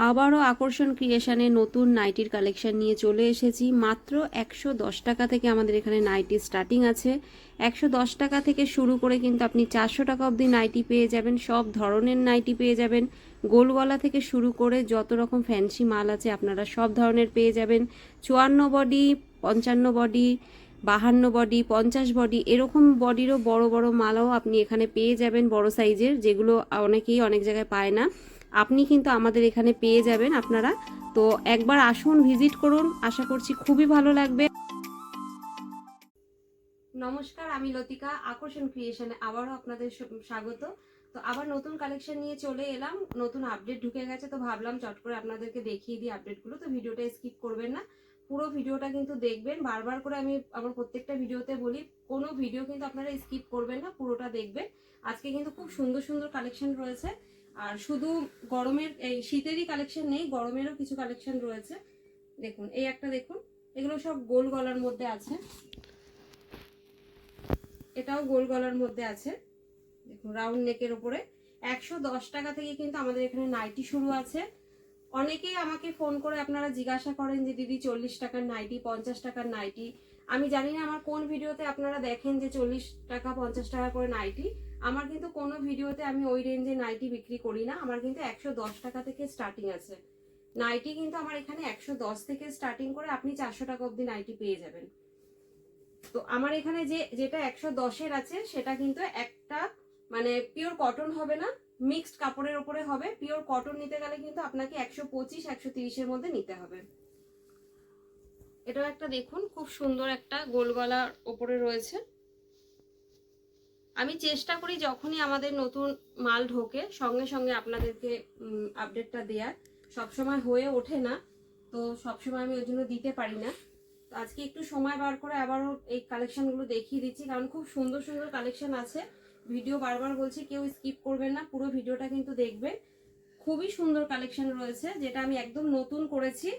আবারও আকর্ষণ ক্রিয়েশনে নতুন নাইটির কালেকশন নিয়ে চলে এসেছি। মাত্র 110 টাকা থেকে আমাদের এখানে নাইটি স্টার্টিং আছে। 110 টাকা থেকে শুরু করে কিন্তু আপনি 400 টাকা অবধি নাইটি পেয়ে যাবেন। সব ধরনের নাইটি পেয়ে যাবেন, গোল গলা থেকে শুরু করে যত রকম ফ্যান্সি মাল আছে আপনারা সব ধরনের পেয়ে যাবেন। 54 বডি, 55 বডি, 52 বডি, 50 বডি, এরকম বডিরও বড় বড় মালও আপনি এখানে পেয়ে যাবেন, বড় সাইজের, যেগুলো অনেকেই অনেক জায়গায় পায় না, আপনি কিন্তু আমাদের এখানে পেয়ে যাবেন আপনারা। তো একবার আসুন, ভিজিট করুন, আশা করছি খুবই ভালো লাগবে। নমস্কার, আমি লতিকা, আকর্ষণ ক্রিয়েশনে আবারও আপনাদের স্বাগত। তো আবার নতুন কালেকশন নিয়ে চলে এলাম, নতুন আপডেট ঢুকে গেছে, তো ভাবলাম চট করে আপনাদেরকে দেখিয়ে দিই আপডেটগুলো। তো ভিডিওটা স্কিপ করবেন না, পুরো ভিডিওটা কিন্তু দেখবেন। বারবার করে আমি আমার প্রত্যেকটা ভিডিওতে বলি, কোনো ভিডিও কিন্তু আপনারা স্কিপ করবেন না, পুরোটা দেখবেন। আজকে কিন্তু খুব সুন্দর সুন্দর কালেকশন রয়েছে। আর শুধু গরমের, এই শীতেরই কালেকশন নেই, গরমেরও কিছু কালেকশন রয়েছে। দেখুন, এই একটা দেখুন, এগুলো সব গোল গলার মধ্যে আছে। এটাও গোল গলার মধ্যে আছে, দেখুন, রাউন্ড নেকের উপরে। 110 টাকা থেকে কিন্তু আমাদের এখানে নাইটি শুরু আছে। অনেকেই আমাকে ফোন করে আপনারা জিজ্ঞাসা করেন যে দিদি 40 টাকার নাইটি, 50 টাকার নাইটি। আমি জানি না আমার কোন ভিডিওতে আপনারা দেখেন যে 40 টাকা 50 টাকা করে নাইটি। আমার কিন্তু কোনো ভিডিওতে আমি ওই রেঞ্জে নাইটি বিক্রি করি না। আমার কিন্তু 110 টাকা থেকে স্টার্টিং আছে নাইটি, কিন্তু আমার এখানে 110 থেকে স্টার্টিং করে আপনি 400 টাকা অবধি নাইটি পেয়ে যাবেন। তো আমার এখানে যেটা 110-এর আছে সেটা কিন্তু একটা মানে পিওর কটন হবে না, মিক্সড কাপড়ের উপরে হবে। পিওর কটন নিতে গেলে কিন্তু আপনাকে 125 130-এর মধ্যে নিতে হবে। এটাও একটা দেখুন, খুব সুন্দর একটা গোল গলার উপরে রয়েছে। আমি চেষ্টা করি যখনই আমাদের নতুন মাল ঢোকে সঙ্গে সঙ্গে আপনাদেরকে আপডেটটা দেওয়ার। সবসময় হয়ে ওঠে না, তো সবসময় আমি ওই জন্য দিতে পারি না। তো আজকে একটু সময় বার করে আবারও এই কালেকশনগুলো দেখিয়ে দিচ্ছি, কারণ খুব সুন্দর সুন্দর কালেকশন আছে। ভিডিও বারবার বলছি, কেউ স্কিপ করবেন না, পুরো ভিডিওটা কিন্তু দেখবেন। খুবই সুন্দর কালেকশন রয়েছে, যেটা আমি একদম নতুন করেছি।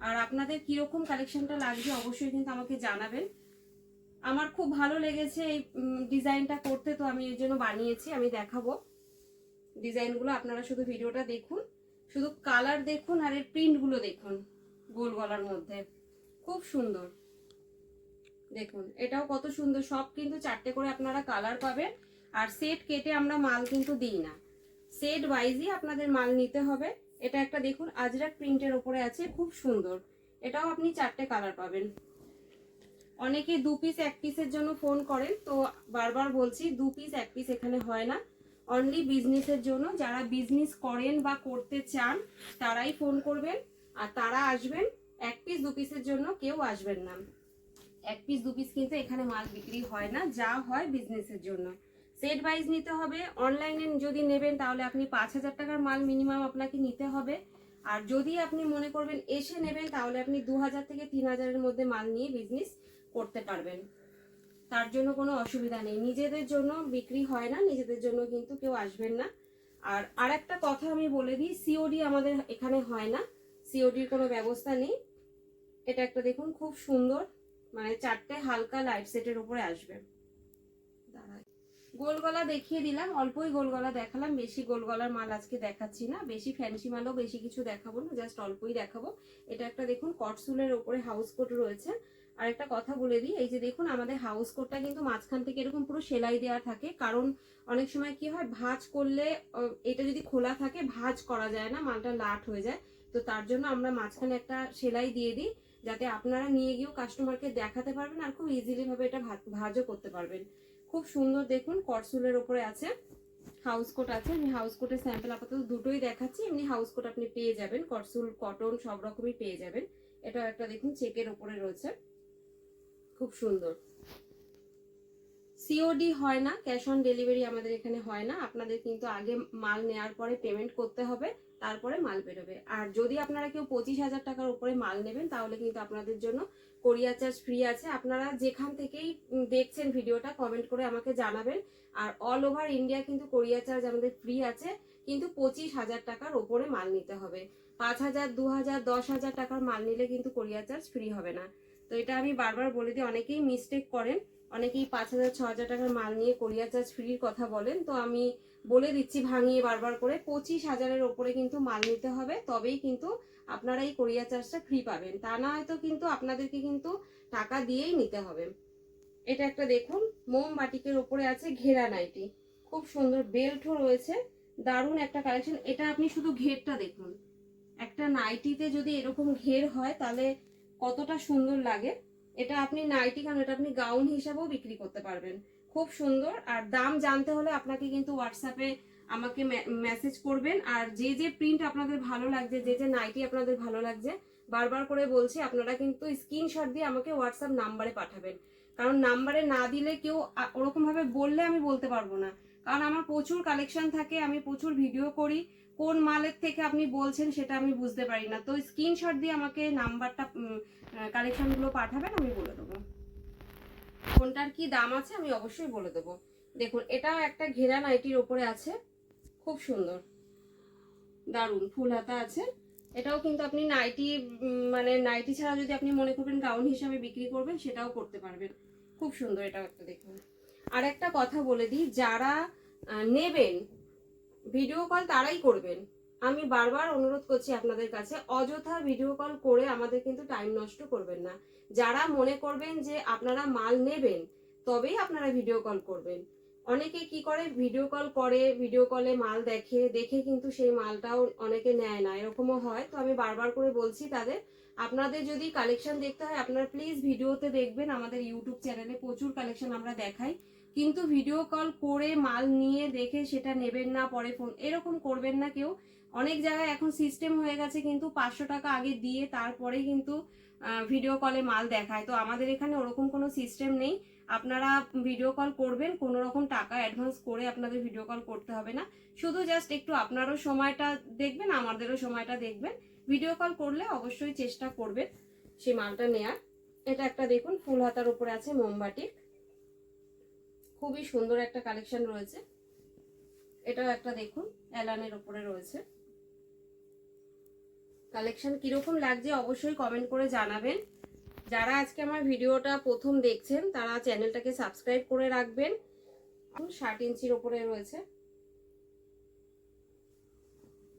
আর আপনাদের কিরকম কালেকশনটা লাগবে অবশ্যই কিন্তু আমাকে জানাবেন। আমার খুব ভালো লেগেছে এই ডিজাইনটা করতে, তো আমি এর জন্য বানিয়েছি, আমি দেখাবো ডিজাইনগুলো। আপনারা শুধু ভিডিওটা দেখুন, শুধু কালার দেখুন আর এর প্রিন্টগুলো দেখুন। গোল গলার মধ্যে খুব সুন্দর, দেখুন এটাও কত সুন্দর। সব কিন্তু 4টে করে আপনারা কালার পাবেন। আর সেট কেটে আমরা মাল কিন্তু দিই না, সেট ওয়াইজই আপনাদের মাল নিতে হবে। এটা একটা দেখুন, আজরাক প্রিন্টের ওপরে আছে, খুব সুন্দর। এটাও আপনি 4টে কালার পাবেন। অনেকে 2 পিস 1 পিসের জন্য ফোন করেন, তো বারবার বলছি 2 পিস 1 পিস এখানে হয় না, অনলি বিজনেসের জন্য। যারা বিজনেস করেন বা করতে চান তারাই ফোন করবেন, আর তারা আসবেন। 1 পিস 2 পিসের জন্য কেউ আসবেন না। 1 পিস 2 পিস কিন্তু এখানে মাল বিক্রি হয় না, যা হয় বিজনেসের জন্য। সেট ওয়াইজ নিতে হবে। অনলাইনে যদি নেবেন তাহলে আপনি 5000 টাকার মাল মিনিমাম আপনাকে নিতে হবে। আর যদি আপনি মনে করবেন এসে নেবেন তাহলে আপনি 2000 থেকে 3000-এর মধ্যে মাল নিয়ে বিজনেস করতে পারবেন, তার জন্য কোনো অসুবিধা নেই। নিজেদের জন্য বিক্রি হয় না, নিজেদের জন্য কিন্তু কেউ আসবেন না। আর আরেকটা কথা আমি বলে দিই, সিওডি আমাদের এখানে হয় না, সিওডির কোনো ব্যবস্থা নেই। এটা একটা দেখুন, খুব সুন্দর, মানে 4টে হালকা লাইট সেটের উপরে আসবে। গোল গলা দেখিয়ে দিলাম, অল্পই গোল গলা দেখালাম, বেশি গোল গলার মাল আজকে দেখাচ্ছি না, বেশি ফ্যান্সি মালও বেশি কিছু দেখাবো না, জাস্ট অল্পই দেখাবো। এটা একটা দেখুন, কটসুলের উপরে হাউস কোট রয়েছে। আর একটা কথা বলে দিই, এই যে দেখুন আমাদের হাউস কোটটা কিন্তু মাঝখান থেকে এরকম পুরো সেলাই দেওয়া থাকে, কারণ অনেক সময় কি হয়, ভাঁজ করলে এটা যদি খোলা থাকে ভাঁজ করা যায় না, মালটা লাট হয়ে যায়। তো তার জন্য আমরা মাঝখানে একটা সেলাই দিয়ে দিই, যাতে আপনারা নিয়ে গিয়েও কাস্টমারকে দেখাতে পারবেন আর খুব ইজিলি ভাবে এটা ভাঁজও করতে পারবেন। খুব সুন্দর দেখুন, কটসুলের উপরে আছে, হাউস কোট আছে। আমি হাউস কোটের স্যাম্পল আপাতত দুটোই দেখাচ্ছি, এমনি হাউস কোট আপনি পেয়ে যাবেন, কটসুল কটন সব রকমই পেয়ে যাবেন। এটাও একটা দেখুন চেকের উপরে রয়েছে, খুব সুন্দর। সিওডি হয় না, ক্যাশ অন ডেলিভারি আমাদের এখানে হয় না। আপনাদের কিন্তু আগে মাল নেওয়ার পরে পেমেন্ট করতে হবে, তারপরে মাল বেরোবে। আর যদি আপনারা কেউ 25,000 টাকার উপরে মাল নেবেন তাহলে কিন্তু আপনাদের জন্য কোরিয়ার চার্জ ফ্রি আছে। আপনারা যেখান থেকেই দেখছেন ভিডিওটা কমেন্ট করে আমাকে জানাবেন। আর অল ওভার ইন্ডিয়া কিন্তু কোরিয়ার চার্জ আমাদের ফ্রি আছে, কিন্তু 25,000 টাকার উপরে মাল নিতে হবে। 5,000 2,000 10,000 টাকার মাল নিলে কিন্তু কোরিয়ার চার্জ ফ্রি হবে না। তো এটা আমি বারবার বলে দিই, অনেকেই মিস্টেক করেন, অনেকেই 5,000 6,000 টাকার মাল নিয়ে কোরিয়ার চার্জ ফ্রির কথা বলেন। তো আমি বলে দিচ্ছি ভাঙিয়ে বারবার করে, 25,000-এর ওপরে কিন্তু মাল নিতে হবে, তবেই কিন্তু আপনারা এই কোরিয়ার চার্জটা ফ্রি পাবেন। তা না হয়তো কিন্তু আপনাদেরকে কিন্তু টাকা দিয়েই নিতে হবে। এটা একটা দেখুন মোমবাটিকের ওপরে আছে ঘেরা নাইটি, খুব সুন্দর বেল্টও রয়েছে, দারুণ একটা কালেকশন। এটা আপনি শুধু ঘেরটা দেখুন, একটা নাইটিতে যদি এরকম ঘের হয় তাহলে কতটা সুন্দর লাগে। এটা আপনি নাইটি কারণ এটা আপনি গাউন হিসাবেও বিক্রি করতে পারবেন, খুব সুন্দর। আর দাম জানতে হলে আপনাকে কিন্তু হোয়াটসঅ্যাপে আমাকে মেসেজ করবেন। আর যে যে প্রিন্ট আপনাদের ভালো লাগছে, যে যে নাইটি আপনাদের ভালো লাগছে, বারবার করে বলছি আপনারা কিন্তু স্ক্রিনশট দিয়ে আমাকে হোয়াটসঅ্যাপ নাম্বারে পাঠাবেন। কারণ নাম্বারে না দিলে কেউ ওরকম ভাবে বললে আমি বলতে পারবো না, কারণ আমার প্রচুর কালেকশন থাকে, আমি প্রচুর ভিডিও করি, কোন মালের থেকে আপনি বলছেন সেটা আমি বুঝতে পারি না। তো স্ক্রিনশট দিয়ে আমাকে নাম্বারটা কালেকশনগুলো পাঠাবেন, আমি বলে দেবো কোনটার কি দাম আছে, আমি অবশ্যই বলে দেবো। দেখুন এটাও একটা ঘেরা নাইটির ওপরে আছে, খুব সুন্দর দারুণ ফুল হাতা আছে। এটাও কিন্তু আপনি নাইটি মানে নাইটি ছাড়া যদি আপনি মনে করবেন গাউন হিসাবে বিক্রি করবেন সেটাও করতে পারবেন, খুব সুন্দর। এটাও একটা দেখুন। আর একটা কথা বলে দিই, যারা নেবেন ভিডিও কল তারাই করবেন। আমি বারবার অনুরোধ করছি আপনাদের কাছে, অযথা ভিডিও কল করে আমাদের কিন্তু টাইম নষ্ট করবেন না। যারা মনে করবেন যে আপনারা মাল নেবেন তবেই আপনারা ভিডিও কল করবেন। অনেকে কি করে ভিডিও কল করে, ভিডিও কলে মাল দেখে দেখে কিন্তু সেই মালটাও অনেকে নেয় না, এরকমও হয়। তো আমি বারবার করে বলছি তাদের, আপনাদের যদি কালেকশন দেখতে হয় আপনারা প্লিজ ভিডিওতে দেখবেন। আমাদের ইউটিউব চ্যানেলে প্রচুর কালেকশন আমরা দেখাই, কিন্তু ভিডিও কল করে মাল নিয়ে দেখে সেটা নেবেন না, পরে ফোন এরকম করবেন না কেউ। অনেক জায়গায় এখন সিস্টেম হয়ে গেছে কিন্তু 500 টাকা আগে দিয়ে তারপরে কিন্তু ভিডিও কলে মাল দেখায়। তো আমাদের এখানে ওরকম কোনো সিস্টেম নেই। আপনারা ভিডিও কল করবেন, কোনো রকম টাকা অ্যাডভান্স করে আপনাদের ভিডিও কল করতে হবে না, শুধু জাস্ট একটু আপনারও সময়টা দেখবেন, আমাদেরও সময়টা দেখবেন। ভিডিও কল করলে অবশ্যই চেষ্টা করবেন সেই মালটা নেয়ার। এটা একটা দেখুন ফুল হাতার উপরে আছে মোমবাটি, খুবই সুন্দর একটা কালেকশন রয়েছে। এটাও একটা দেখুন এলানের উপরে রয়েছে। কালেকশন কিরকম লাগছে অবশ্যই কমেন্ট করে জানাবেন। যারা আজকে আমার ভিডিওটা প্রথম দেখছেন তারা চ্যানেলটাকে সাবস্ক্রাইব করে রাখবেন। 60 ইঞ্চির উপরে রয়েছে।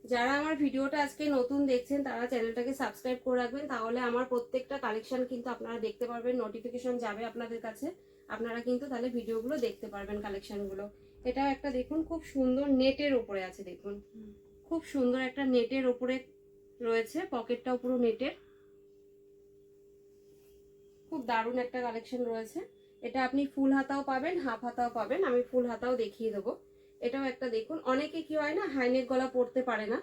যারা আমার ভিডিওটা আজকে নতুন দেখছেন তারা চ্যানেলটাকে সাবস্ক্রাইব করে রাখবেন, তাহলে আমার প্রত্যেকটা কালেকশন কিন্তু আপনারা দেখতে পারবেন, নোটিফিকেশন যাবে আপনাদের কাছে, আপনারা কিন্তু তাহলে ভিডিওগুলো দেখতে পারবেন কালেকশনগুলো। এটা একটা দেখুন খুব সুন্দর নেটের উপরে আছে, দেখুন খুব সুন্দর একটা নেটের উপরে রয়েছে, পকেটটাও পুরো নেটের, খুব দারুণ একটা কালেকশন রয়েছে। এটা আপনি ফুল হাতাও পাবেন হাফ হাতাও পাবেন, আমি ফুল হাতাও দেখিয়ে দেবো। এটাও একটা দেখুন, অনেকে কি হয় না হাইনেক গলা পরতে পারে না,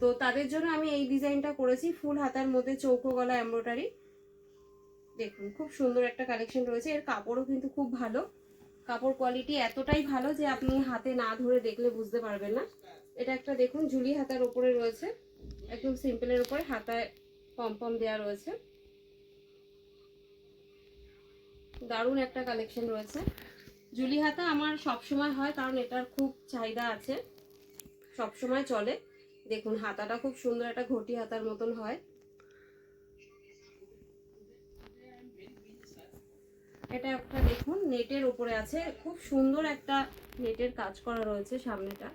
তো তাদের জন্য আমি এই ডিজাইনটা করেছি, ফুল হাতার মধ্যে চৌকো গলা এমব্রয়ডারি। দেখুন খুব সুন্দর একটা কালেকশন রয়েছে, এর কাপড়ও কিন্তু খুব ভালো, কাপড় কোয়ালিটি এতটাই ভালো যে আপনি হাতে না ধরে দেখলে বুঝতে পারবেন না। এটা একটা দেখুন ঝুলি হাতার উপরে রয়েছে, একদম সিম্পলের উপরে হাতায় পম দেওয়া রয়েছে, দারুণ একটা কালেকশন রয়েছে। জুলি হাতা আমার সব সময় হয় কারণ এটার খুব চাহিদা আছে, সব সময় চলে। দেখুন হাতাটা খুব সুন্দর একটা ঘটি হাতার মতন হয়। এটা একটা দেখুন নেটের উপরে আছে, খুব সুন্দর একটা নেটের কাজ করা রয়েছে সামনেটা,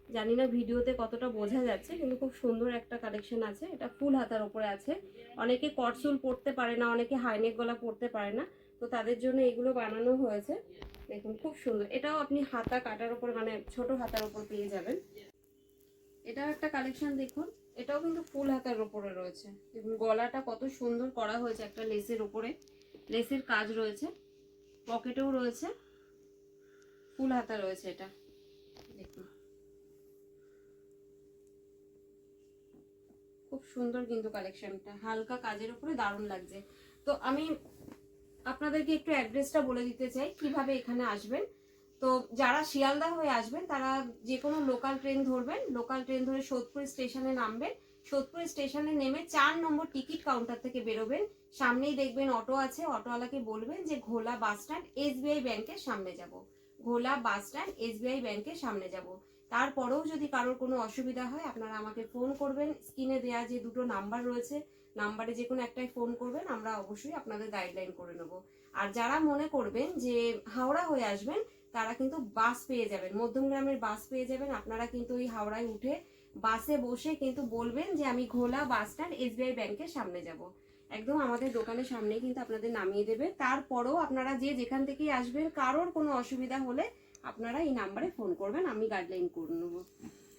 জানি না ভিডিওতে কতটা বোঝা যাচ্ছে, কিন্তু খুব সুন্দর একটা কালেকশন আছে। এটা ফুল হাতার উপরে আছে, অনেকে কটসুল পরতে পারে না, অনেকে হাইনেক গলা পরতে পারে না, তো তাদের জন্য এগুলো বানানো হয়েছে। দেখুন খুব সুন্দর, এটাও আপনি হাতা কাটার উপর মানে ছোট হাতার উপর পেয়ে যাবেন। এটাও একটা কালেকশন দেখুন, এটাও কিন্তু ফুল হাতার উপরে রয়েছে। দেখুন গলাটা কত সুন্দর করা হয়েছে, একটা লেসের উপরে লেসের কাজ রয়েছে, পকেটেও রয়েছে, ফুল হাতা রয়েছে। এটা দেখুন খুব সুন্দর কিন্তু কালেকশনটা, হালকা কাজের উপরে দারুণ লাগছে। তো আমি আপনাদেরকে একটু অ্যাড্রেসটা বলে দিতে চাই কিভাবে এখানে আসবেন। তো যারা শিয়ালদা হয়ে আসবেন তারা যে কোনো লোকাল ট্রেন ধরবেন, লোকাল ট্রেন ধরে সোদপুর স্টেশনে নামবেন, সোদপুর স্টেশনে নেমে 4 নম্বর টিকিট কাউন্টার থেকে বেরোবেন, সামনেই দেখবেন অটো আছে, অটোওয়ালাকে বলবেন যে ঘোলা বাস স্ট্যান্ড এসবিআই ব্যাংকের সামনে যাব, ঘোলা বাস স্ট্যান্ড এসবিআই ব্যাংকের সামনে যাব। তারপরেও যদি কারোর কোনো অসুবিধা হয় আপনারা আমাকে ফোন করবেন, স্ক্রিনে দেওয়া যে দুটো নাম্বার রয়েছে নাম্বারে যে কোনো একটাই ফোন করবেন, আমরা অবশ্যই আপনাদের গাইডলাইন করে নেব। আর যারা মনে করবেন যে হাওড়া হয়ে আসবেন তারা কিন্তু বাস পেয়ে যাবেন, মধ্যমগ্রামের বাস পেয়ে যাবেন। আপনারা কিন্তু ওই হাওড়ায় উঠে বাসে বসে কিন্তু বলবেন যে আমি ঘোলা বাস স্ট্যান্ড SBI ব্যাংকের সামনে যাব, একদম আমাদের দোকানের সামনেই কিন্তু আপনাদের নামিয়ে দেবে। তারপরেও আপনারা যে যেখান থেকেই আসবেন, কারোর কোনো অসুবিধা হলে আপনারা এই নাম্বারে ফোন করবেন, আমি গাইডলাইন করে নেবো।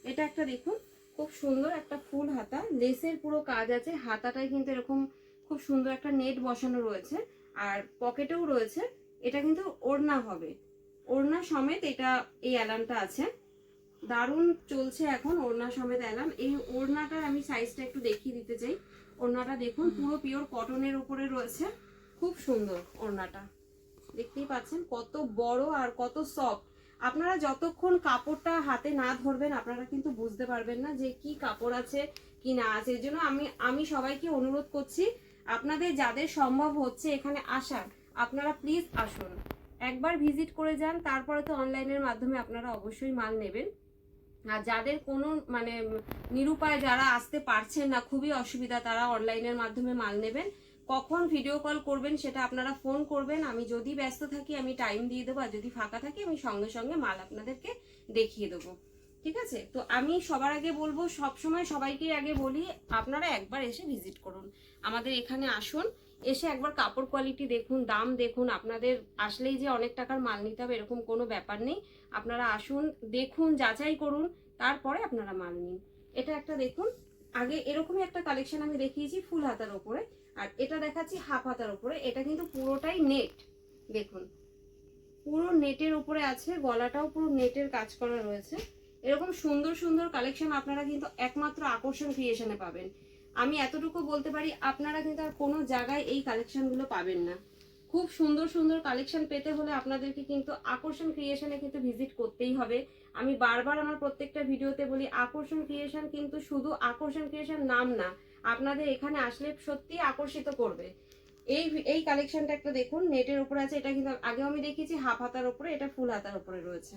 এটা একটা দেখুন, খুব সুন্দর একটা ফুল হাতা, লেসের পুরো কাজ আছে, হাতাটায় কিন্তু এরকম খুব সুন্দর একটা নেট বসানো রয়েছে, আর পকেটেও রয়েছে। এটা কিন্তু ওড়না হবে, ওড়না সমেত এটা এই অ্যালামটা আছে, দারুণ চলছে এখন ওড়না সমেত অ্যালাম। এই ওড়নাটার আমি সাইজটা একটু দেখিয়ে দিতে চাই। ওড়নাটা দেখুন পুরো পিওর কটনের উপরে রয়েছে, খুব সুন্দর ওড়নাটা, দেখতেই পাচ্ছেন কত বড় আর কত সফট। আপনারা যতক্ষণ কাপড়টা হাতে না ধরবেন আপনারা কিন্তু বুঝতে পারবেন না যে কি কাপড় আছে কি না আছে। এর জন্য আমি সবাইকে অনুরোধ করছি, আপনাদের যাদের সম্ভব হচ্ছে এখানে আসার, আপনারা প্লিজ আসুন, একবার ভিজিট করে যান, তারপরে তো অনলাইনের মাধ্যমে আপনারা অবশ্যই মাল নেবেন। আর যাদের কোনো মানে নিরুপায়, যারা আসতে পারছেন না, খুবই অসুবিধা, তারা অনলাইনের মাধ্যমে মাল নেবেন। কখন ভিডিও কল করবেন সেটা আপনারা ফোন করবেন, আমি যদি ব্যস্ত থাকি আমি টাইম দিয়ে দেবো, আর যদি ফাঁকা থাকি আমি সঙ্গে সঙ্গে মাল আপনাদেরকে দেখিয়ে দেবো, ঠিক আছে? তো আমি সবার আগে বলবো, সবসময় সবাইকে আগে বলি, আপনারা একবার এসে ভিজিট করুন, আমাদের এখানে আসুন, এসে একবার কাপড় কোয়ালিটি দেখুন, দাম দেখুন। আপনাদের আসলেই যে অনেক টাকার মাল নিতে হবে এরকম কোনো ব্যাপার নেই, আপনারা আসুন, দেখুন, যাচাই করুন, তারপরে আপনারা মাল নিন। এটা একটা দেখুন, আগে এরকমই একটা কালেকশন আমি দেখিয়েছি ফুল হাতার ওপরে, আর এটা দেখাচ্ছি হাফ হাতার ওপরে। এটা কিন্তু পুরোটাই নেট, দেখুন পুরো নেটের উপরে আছে, গলাটাও পুরো নেটের কাজ করা রয়েছে। এরকম সুন্দর সুন্দর কালেকশন আপনারা কিন্তু একমাত্র আকর্ষণ ক্রিয়েশনে পাবেন। আমি এতটুকু বলতে পারি, আপনারা কিন্তু আর কোনো জায়গায় এই কালেকশনগুলো পাবেন না। খুব সুন্দর সুন্দর কালেকশন পেতে হলে আপনাদেরকে কিন্তু আকর্ষণ ক্রিয়েশনে কিন্তু ভিজিট করতেই হবে। আমি বারবার আমার প্রত্যেকটা ভিডিওতে বলি, আকর্ষণ ক্রিয়েশন কিন্তু শুধু আকর্ষণ ক্রিয়েশন নাম না, আপনাদের এখানে আসলে সত্যি আকর্ষিত করবে। এই কালেকশনটা একটা দেখুন, নেটের উপরে আছে, এটা কিন্তু আগেও আমি দেখিয়েছি হাফ হাতার উপরে, এটা ফুল হাতার উপরে রয়েছে।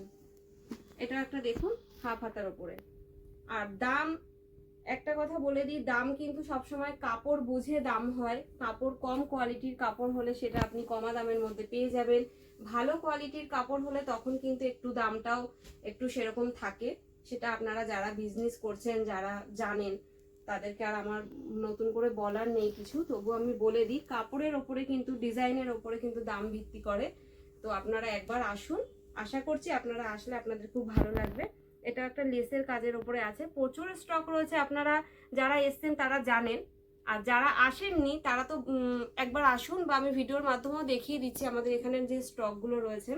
এটা একটা দেখুন হাফ হাতার উপরে। আর দাম, একটা কথা বলে দিই, দাম কিন্তু সবসময় কাপড় বুঝে দাম হয়। কাপড় কম কোয়ালিটির কাপড় হলে সেটা আপনি কমা দামের মধ্যে পেয়ে যাবেন, ভালো কোয়ালিটির কাপড় হলে তখন কিন্তু একটু দামটাও একটু সেরকম থাকে। সেটা আপনারা যারা বিজনেস করছেন, যারা জানেন, তাদেরকে আর আমার নতুন করে বলার নেই কিছু, তবু আমি বলে দিই, কাপড়ের ওপরে কিন্তু, ডিজাইনের ওপরে কিন্তু দাম ভিত্তি করে। তো আপনারা একবার আসুন, আশা করছি আপনারা আসলে আপনাদের খুব ভালো লাগবে। এটা একটা লেসের কাজের উপরে আছে, প্রচুর স্টক রয়েছে, আপনারা যারা এসছেন তারা জানেন, আর যারা আসেননি তারা তো একবার আসুন, বা আমি ভিডিওর মাধ্যমেও দেখিয়ে দিচ্ছি আমাদের এখানে যে স্টকগুলো রয়েছে।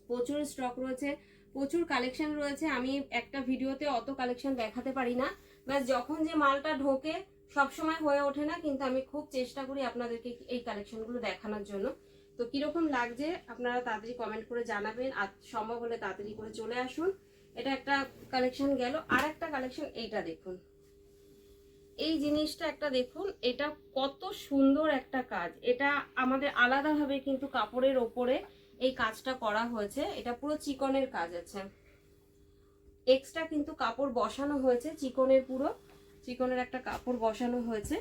প্রচুর স্টক রয়েছে, প্রচুর কালেকশন রয়েছে। আমি একটা ভিডিওতে অত কালেকশন দেখাতে পারি না, ব্যাস যখন যে মালটা ঢোকে সবসময় হয়ে ওঠে না, কিন্তু আমি খুব চেষ্টা করি আপনাদেরকে এই কালেকশনগুলো দেখানোর জন্য। তো কিরকম লাগছে আপনারা তাড়াতাড়ি কমেন্ট করে জানাবেন, আর সম্ভব হলে তাড়াতাড়ি করে চলে আসুন। এটা একটা কালেকশন গেল, আর একটা কালেকশন এইটা দেখুন, এই জিনিসটা একটা দেখুন, এটা কত সুন্দর একটা কাজ। এটা আমাদের আলাদাভাবে কিন্তু কাপড়ের ওপরে এই কাজটা করা হয়েছে, এটা পুরো চিকনের কাজ আছে, এক্সট্রা কিন্তু কাপড় বসানো হয়েছে, চিকনের পুরো চিকনের একটা কাপড় বসানো হয়েছে,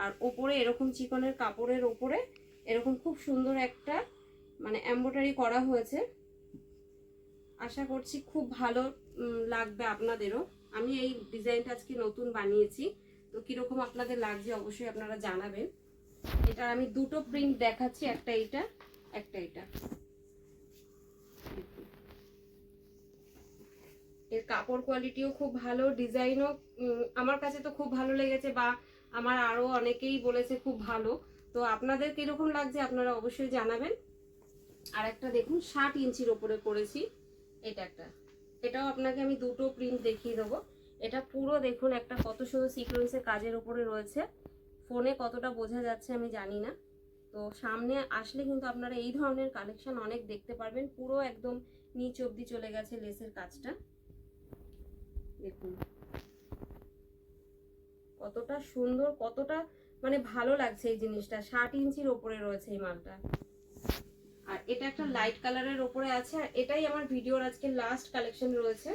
আর ওপরে এরকম চিকনের কাপড়ের ওপরে এরকম খুব সুন্দর একটা মানে এমব্রয়ডারি করা হয়েছে। আশা করছি খুব ভালো লাগবে আপনাদেরও। আমি এই ডিজাইনটা আজকে নতুন বানিয়েছি, তো কিরকম আপনাদের লাগছে অবশ্যই আপনারা জানাবেন। এটা আমি দুটো প্রিন্ট দেখাচ্ছি, একটা এইটা, একটা এটা। এর কাপড় কোয়ালিটিও খুব ভালো, ডিজাইনও আমার কাছে তো খুব ভালো লেগেছে, বা আমার আরো অনেকেই বলেছে খুব ভালো। তো আপনাদের কিরকম লাগছে আপনারা অবশ্যই জানাবেন। আর একটা দেখুন 60 ইঞ্চির ওপরে করেছি, এটা একটা, এটাও আপনাকে আমি দুটো প্রিন্ট দেখিয়ে দেবো। এটা পুরো দেখুন একটা কত সুন্দর সিকোয়েন্সের কাজের উপরে রয়েছে, ফোনে কতটা বোঝা যাচ্ছে আমি জানি না। তো সামনে আসলে কিন্তু আপনারা এই ধরনের কালেকশন অনেক দেখতে পারবেন। পুরো একদম নিচ অবধি চলে গেছে লেসের কাজটা, দেখুন কতটা সুন্দর, কতটা মানে ভালো লাগছে এই জিনিসটা। 60 ইঞ্চির ওপরে রয়েছে এই মালটা, আর এটা একটা লাইট কালারের ওপরে আছে, আর এটাই আমার ভিডিওর আজকে লাস্ট কালেকশন রয়েছে।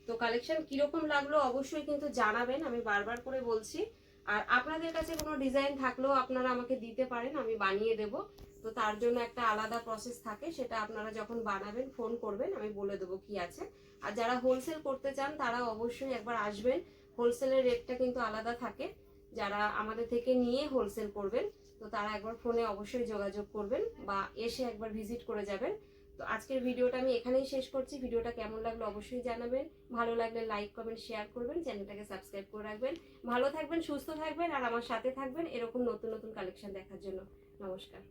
তো কালেকশন কিরকম লাগলো অবশ্যই কিন্তু জানাবেন, আমি বারবার করে বলছি। আর আপনাদের কাছে কোনো ডিজাইন থাকলেও আপনারা আমাকে দিতে পারেন, আমি বানিয়ে দেব। তো তো তার জন্য একটা আলাদা প্রসেস থাকে, সেটা আপনারা যখন বানাবেন ফোন করবেন, আমি বলে দেবো কি আছে। আর যারা হোলসেল করতে চান তারা অবশ্যই একবার আসবেন, হোলসেলের রেটটা কিন্তু আলাদা থাকে। যারা আমাদের থেকে নিয়ে হোলসেল করবেন তো তারা একবার ফোনে অবশ্যই যোগাযোগ করবেন বা এসে একবার ভিজিট করে যাবেন। তো আজকের ভিডিওটা আমি এখানেই শেষ করছি। ভিডিওটা কেমন লাগলো অবশ্যই জানাবেন, ভালো লাগলে লাইক কমেন্ট শেয়ার করবেন, চ্যানেলটাকে সাবস্ক্রাইব করে রাখবেন। ভালো থাকবেন, সুস্থ থাকবেন আর আমার সাথে থাকবেন এরকম নতুন নতুন কালেকশন দেখার জন্য। নমস্কার।